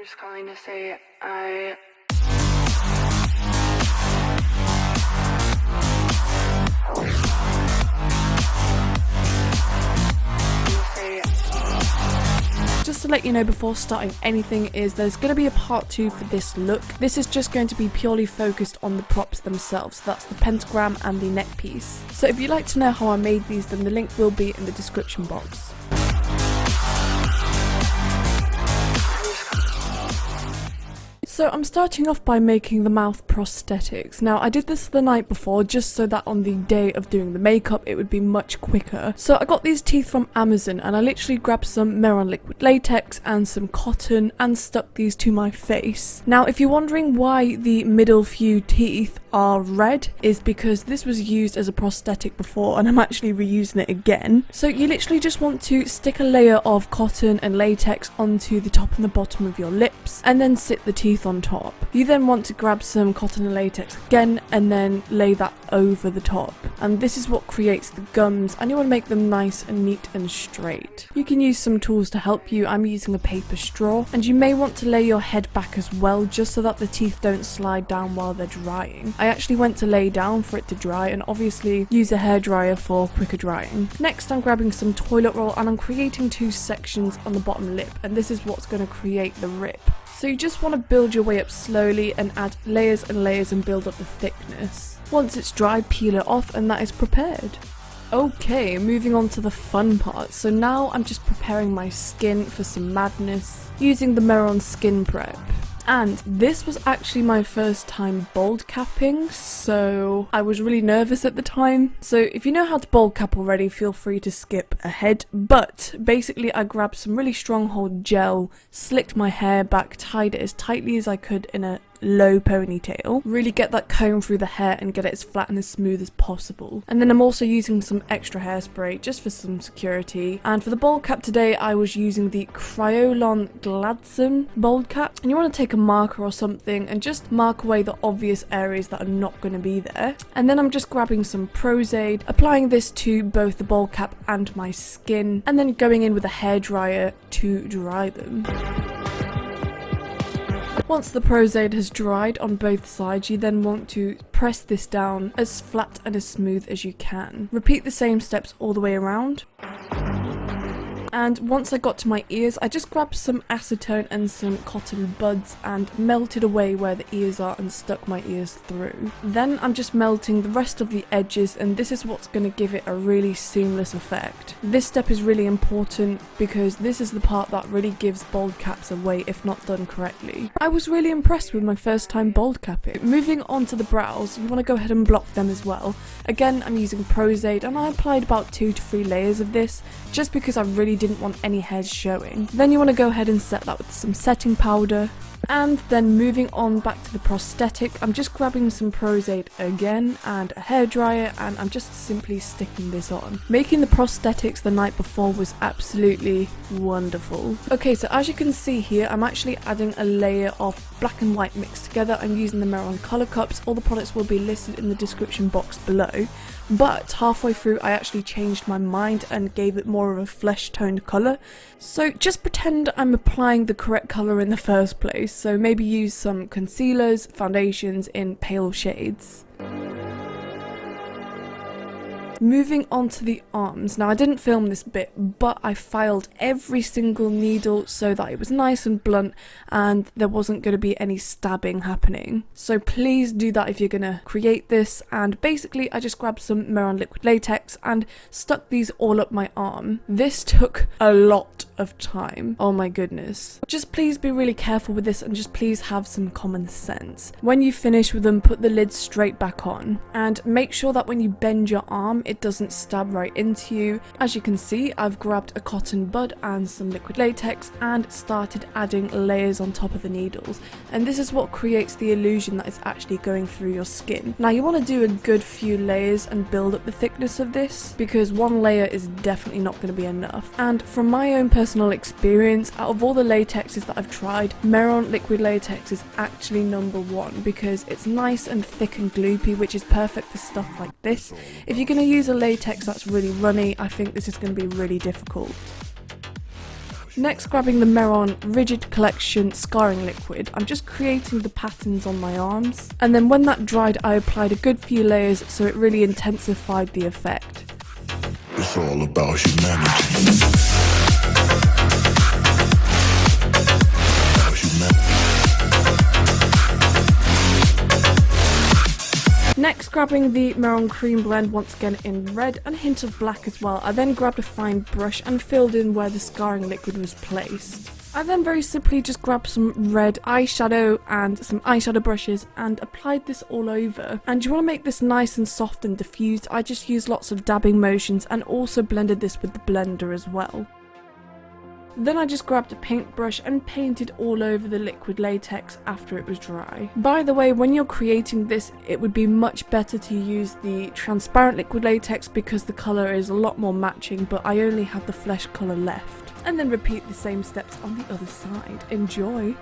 just calling to say I Just to let you know before starting anything is there's going to be a part 2 for this look. This is just going to be purely focused on the props themselves. That's the pentagram and the neck piece. So if you'd like to know how I made these, then the link will be in the description box. So I'm starting off by making the mouth prosthetics. Now I did this the night before just so that on the day of doing the makeup it would be much quicker. So I got these teeth from Amazon and I literally grabbed some Mehron liquid latex and some cotton and stuck these to my face. Now if you're wondering why the middle few teeth are red, is because this was used as a prosthetic before and I'm actually reusing it again. So you literally just want to stick a layer of cotton and latex onto the top and the bottom of your lips and then sit the teeth on top. You then want to grab some cotton and latex again and then lay that over the top, and this is what creates the gums, and you want to make them nice and neat and straight. You can use some tools to help you. I'm using a paper straw, and you may want to lay your head back as well just so that the teeth don't slide down while they're drying. I actually went to lay down for it to dry and obviously use a hairdryer for quicker drying. Next I'm grabbing some toilet roll and I'm creating 2 sections on the bottom lip, and this is what's going to create the rip. So you just want to build your way up slowly and add layers and layers and build up the thickness. Once it's dry, peel it off and that is prepared. Okay, moving on to the fun part. So now I'm just preparing my skin for some madness using the Mehron skin prep. And this was actually my first time bald capping, so I was really nervous at the time. So if you know how to bald cap already, feel free to skip ahead. But basically I grabbed some really strong hold gel, slicked my hair back, tied it as tightly as I could in a low ponytail. Really get that comb through the hair and get it as flat and as smooth as possible. And then I'm also using some extra hairspray just for some security. And for the bald cap today I was using the Kryolan Glatzan bald cap. And you want to take a marker or something and just mark away the obvious areas that are not going to be there. And then I'm just grabbing some Prozaid, applying this to both the bald cap and my skin, and then going in with a hairdryer to dry them. Once the Prozaid has dried on both sides, you then want to press this down as flat and as smooth as you can. Repeat the same steps all the way around. And once I got to my ears, I just grabbed some acetone and some cotton buds and melted away where the ears are and stuck my ears through. Then I'm just melting the rest of the edges, and this is what's going to give it a really seamless effect. This step is really important because this is the part that really gives bald caps away if not done correctly. I was really impressed with my first time bald capping. Moving on to the brows, you want to go ahead and block them as well. Again, I'm using Prozaid and I applied about 2 to 3 layers of this just because I really didn't want any hairs showing. Then you want to go ahead and set that with some setting powder. And then moving on back to the prosthetic, I'm just grabbing some Prozaid again and a hairdryer, and I'm just simply sticking this on. Making the prosthetics the night before was absolutely wonderful. Okay, so as you can see here, I'm actually adding a layer of black and white mixed together. I'm using the Mehron colour cups. All the products will be listed in the description box below. But halfway through I actually changed my mind and gave it more of a flesh toned colour. So just pretend I'm applying the correct colour in the first place. So maybe use some concealers, foundations in pale shades. Moving on to the arms. Now I didn't film this bit, but I filed every single needle so that it was nice and blunt and there wasn't going to be any stabbing happening. So please do that if you're going to create this. And basically I just grabbed some Mehron liquid latex and stuck these all up my arm. This took a lot of time. Oh my goodness. Just please be really careful with this and just please have some common sense. When you finish with them, put the lid straight back on and make sure that when you bend your arm it doesn't stab right into you. As you can see, I've grabbed a cotton bud and some liquid latex and started adding layers on top of the needles, and this is what creates the illusion that it's actually going through your skin. Now you want to do a good few layers and build up the thickness of this because one layer is definitely not going to be enough. And from my own personal experience, out of all the latexes that I've tried, Mehron liquid latex is actually #1 because it's nice and thick and gloopy, which is perfect for stuff like this. If you're going to use a latex that's really runny, I think this is going to be really difficult. Next, grabbing the Mehron Rigid Collection Scarring Liquid, I'm just creating the patterns on my arms. And then when that dried, I applied a good few layers so it really intensified the effect. It's all about humanity. Next, grabbing the Mehron Cream Blend once again in red and a hint of black as well. I then grabbed a fine brush and filled in where the scarring liquid was placed. I then very simply just grabbed some red eyeshadow and some eyeshadow brushes and applied this all over. And you want to make this nice and soft and diffused. I just used lots of dabbing motions and also blended this with the blender as well. Then I just grabbed a paintbrush and painted all over the liquid latex after it was dry. By the way, when you're creating this, it would be much better to use the transparent liquid latex because the colour is a lot more matching, but I only had the flesh colour left. And then repeat the same steps on the other side. Enjoy!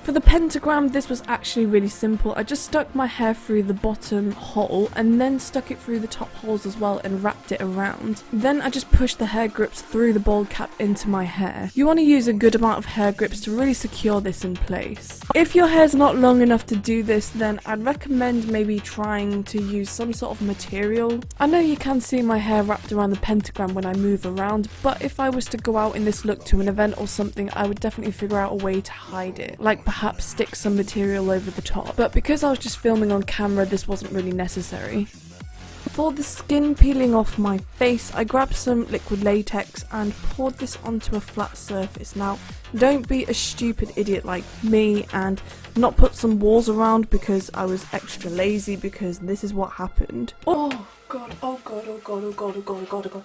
For the pentagram, this was actually really simple. I just stuck my hair through the bottom hole and then stuck it through the top holes as well and wrapped it around. Then I just pushed the hair grips through the bald cap into my hair. You want to use a good amount of hair grips to really secure this in place. If your hair's not long enough to do this, then I'd recommend maybe trying to use some sort of material. I know you can see my hair wrapped around the pentagram when I move around, but if I was to go out in this look to an event or something, I would definitely figure out a way to hide it. Like perhaps stick some material over the top, but because I was just filming on camera, this wasn't really necessary. For the skin peeling off my face, I grabbed some liquid latex and poured this onto a flat surface. Now, don't be a stupid idiot like me and not put some walls around because I was extra lazy, because this is what happened. Oh god, oh god, oh god, oh god, oh god, oh god, oh god.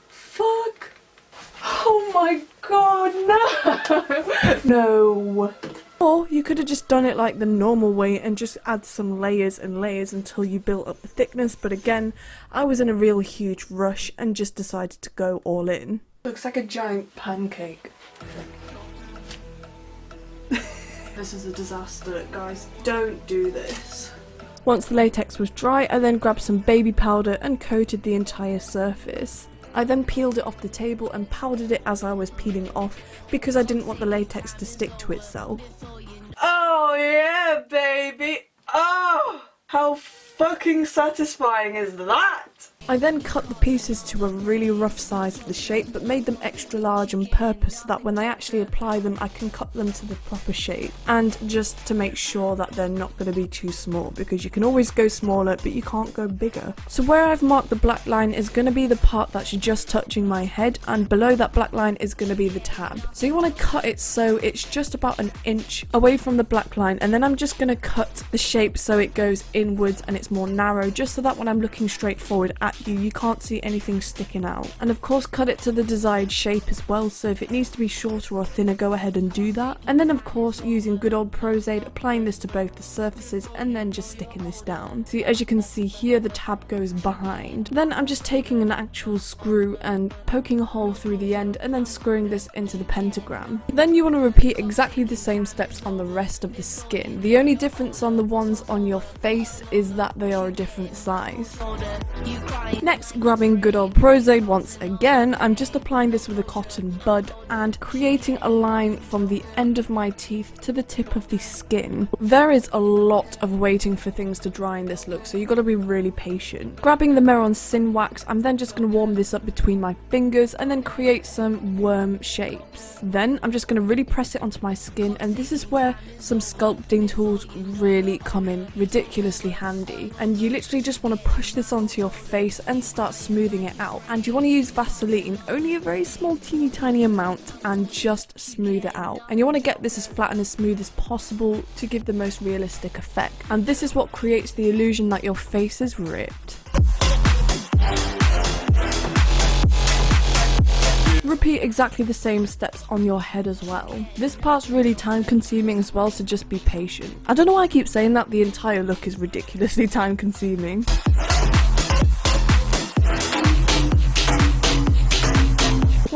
Fuck! Oh my god, no! No! Or you could have just done it like the normal way and just add some layers and layers until you built up the thickness, but again, I was in a real huge rush and just decided to go all in. Looks like a giant pancake. This is a disaster, guys. Don't do this. Once the latex was dry, I then grabbed some baby powder and coated the entire surface. I then peeled it off the table and powdered it as I was peeling off because I didn't want the latex to stick to itself. Oh yeah, baby! Oh! How fucking satisfying is that? I then cut the pieces to a really rough size for the shape, but made them extra large on purpose so that when I actually apply them, I can cut them to the proper shape. And just to make sure that they're not going to be too small, because you can always go smaller, but you can't go bigger. So where I've marked the black line is going to be the part that's just touching my head, and below that black line is going to be the tab. So you want to cut it so it's just about an inch away from the black line, and then I'm just going to cut the shape so it goes inwards and it's more narrow, just so that when I'm looking straight forward at you can't see anything sticking out. And of course cut it to the desired shape as well, so if it needs to be shorter or thinner, go ahead and do that. And then of course using good old Prozaid, applying this to both the surfaces and then just sticking this down. See, as you can see here, the tab goes behind. Then I'm just taking an actual screw and poking a hole through the end and then screwing this into the pentagram. Then you want to repeat exactly the same steps on the rest of the skin. The only difference on the ones on your face is that they are a different size. Next, grabbing good old Prozaid once again, I'm just applying this with a cotton bud and creating a line from the end of my teeth to the tip of the skin. There is a lot of waiting for things to dry in this look, so you got to be really patient. Grabbing the Mehron Synwax, I'm then just going to warm this up between my fingers and then create some worm shapes. Then I'm just going to really press it onto my skin, and this is where some sculpting tools really come in ridiculously handy. And you literally just want to push this onto your face and start smoothing it out. And you want to use Vaseline, only a very small teeny tiny amount, and just smooth it out. And you want to get this as flat and as smooth as possible to give the most realistic effect. And this is what creates the illusion that your face is ripped. Repeat exactly the same steps on your head as well. This part's really time consuming as well, so just be patient. I don't know why I keep saying that, the entire look is ridiculously time consuming.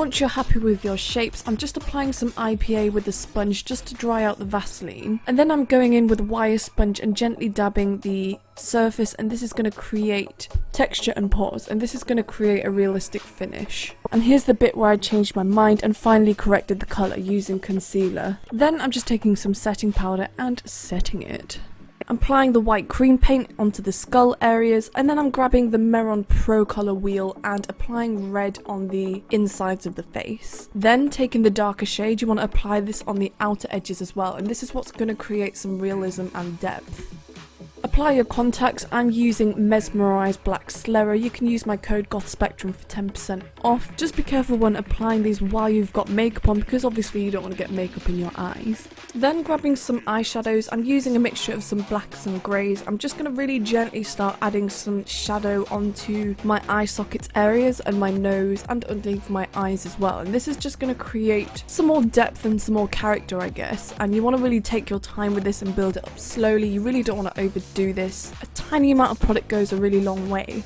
once you're happy with your shapes, I'm just applying some IPA with the sponge just to dry out the Vaseline. And then I'm going in with a wire sponge and gently dabbing the surface, and this is going to create texture and pores, and this is going to create a realistic finish. And here's the bit where I changed my mind and finally corrected the colour using concealer. Then I'm just taking some setting powder and setting it. I'm applying the white cream paint onto the skull areas, and then I'm grabbing the Mehron Pro Color wheel and applying red on the insides of the face. Then taking the darker shade, you want to apply this on the outer edges as well, and this is what's going to create some realism and depth. Apply your contacts. I'm using Mesmerized Black Celebre. You can use my code GothSpectrum for 10% off. Just be careful when applying these while you've got makeup on, because obviously you don't want to get makeup in your eyes. Then grabbing some eyeshadows, I'm using a mixture of some blacks and greys. I'm just going to really gently start adding some shadow onto my eye sockets areas and my nose and underneath my eyes as well. And this is just going to create some more depth and some more character, I guess. And you want to really take your time with this and build it up slowly. You really don't want to overdo this. A tiny amount of product goes a really long way.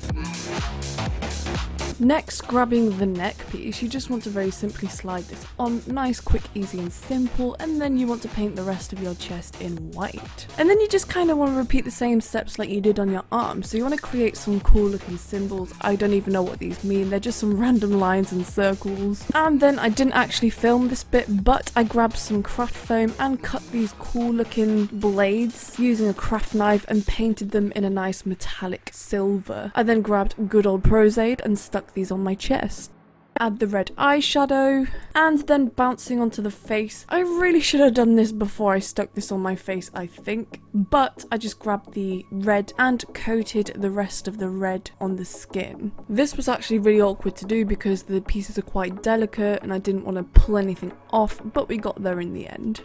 Next, grabbing the neck piece, you just want to very simply slide this on, nice, quick, easy and simple, and then you want to paint the rest of your chest in white. And then you just kind of want to repeat the same steps like you did on your arm. So you want to create some cool looking symbols. I don't even know what these mean, they're just some random lines and circles. And then I didn't actually film this bit, but I grabbed some craft foam and cut these cool looking blades using a craft knife and painted them in a nice metallic silver. I then grabbed good old Prozaid and stuck these on my chest. Add the red eyeshadow and then bouncing onto the face. I really should have done this before I stuck this on my face, I think, but I just grabbed the red and coated the rest of the red on the skin. This was actually really awkward to do because the pieces are quite delicate and I didn't want to pull anything off, but we got there in the end.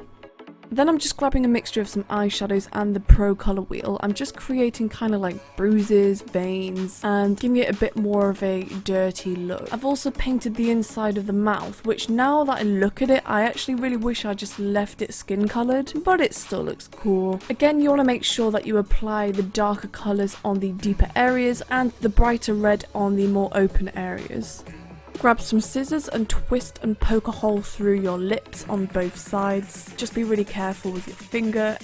Then I'm just grabbing a mixture of some eyeshadows and the Pro Color wheel. I'm just creating kind of like bruises, veins, and giving it a bit more of a dirty look. I've also painted the inside of the mouth, which now that I look at it, I actually really wish I just left it skin colored, but it still looks cool. Again, you want to make sure that you apply the darker colors on the deeper areas and the brighter red on the more open areas. Grab some scissors and twist and poke a hole through your lips on both sides. Just be really careful with your finger.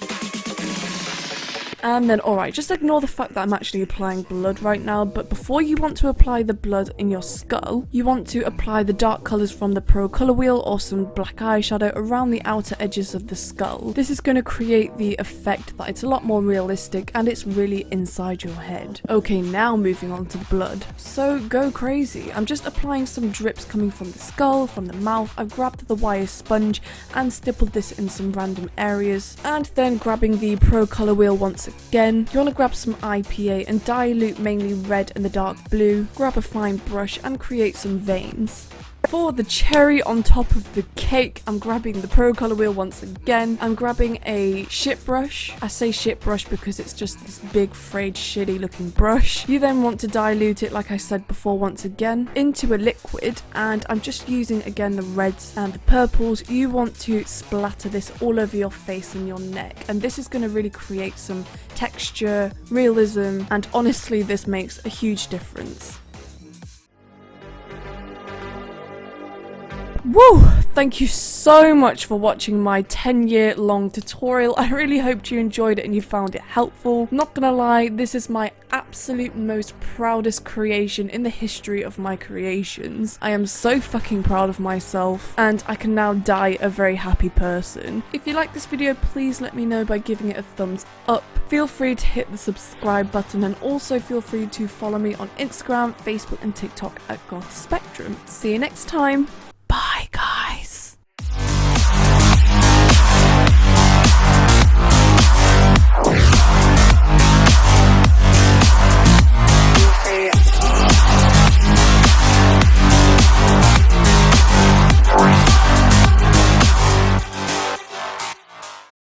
And then, alright, just ignore the fact that I'm actually applying blood right now, but before you want to apply the blood in your skull, you want to apply the dark colours from the Pro Color wheel or some black eyeshadow around the outer edges of the skull. This is going to create the effect that it's a lot more realistic and it's really inside your head. Okay, now moving on to the blood. So go crazy. I'm just applying some drips coming from the skull, from the mouth. I've grabbed the wire sponge and stippled this in some random areas, and then grabbing the Pro Color wheel once again, you want to grab some IPA and dilute mainly red and the dark blue, grab a fine brush and create some veins. For the cherry on top of the cake, I'm grabbing the Pro Color wheel once again. I'm grabbing a shit brush. I say shit brush because it's just this big, frayed, shitty looking brush. You then want to dilute it, like I said before, once again, into a liquid, and I'm just using again the reds and the purples. You want to splatter this all over your face and your neck, and this is going to really create some texture, realism, and honestly this makes a huge difference. Woo! Thank you so much for watching my 10-year long tutorial. I really hoped you enjoyed it and you found it helpful. Not gonna lie, this is my absolute most proudest creation in the history of my creations. I am so fucking proud of myself and I can now die a very happy person. If you like this video, please let me know by giving it a thumbs up. Feel free to hit the subscribe button and also feel free to follow me on Instagram, Facebook and TikTok at GothSpectrum. See you next time!